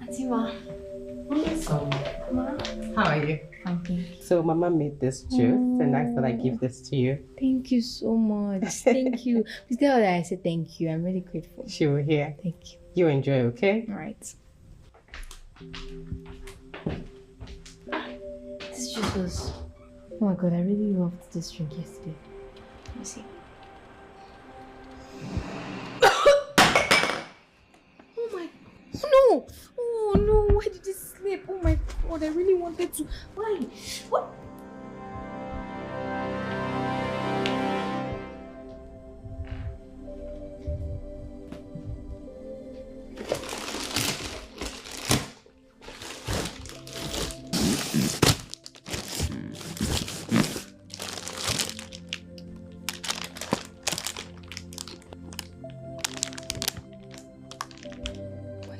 Auntie Ma. So, Ma. how are you? Fine, thank you. So Mama made this juice and I thought I'd give this to you. Thank you so much. Thank you. Please tell her that I said thank you. I'm really grateful. She will hear. Thank you. You enjoy, okay? All right. This juice was... Oh my god, I really loved this drink yesterday. Let me see. Oh my... Oh no! Oh no! Why did it slip? Oh my god, I really wanted to... Why? What?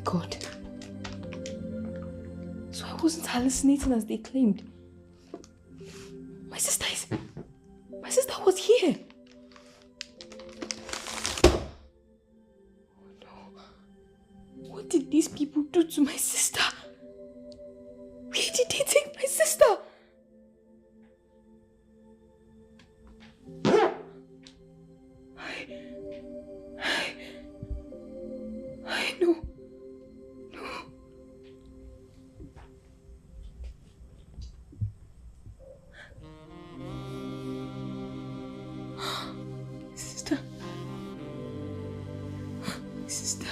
God. So I wasn't hallucinating as they claimed. My sister was here. Oh no. What did these people do to my sister? Where did they take my sister? I know. Sister. Sister.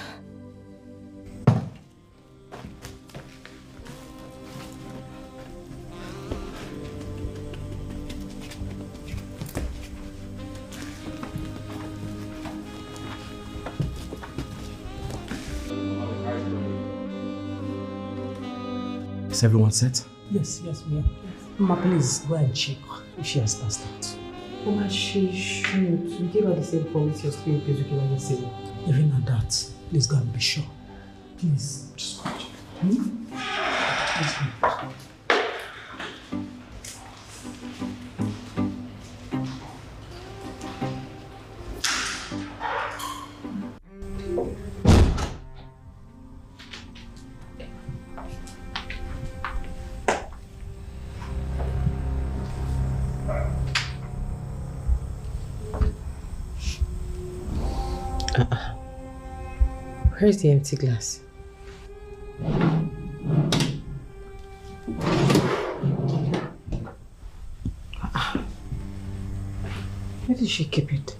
Is everyone set? Yes, we are. Mama, please go and check if she has passed out. Mama, she should. We gave her the same promise your spirit please we gave her yesterday. Even at that, please go and be sure. Please, just go and check. Please go. Where's the empty glass? Where did she keep it?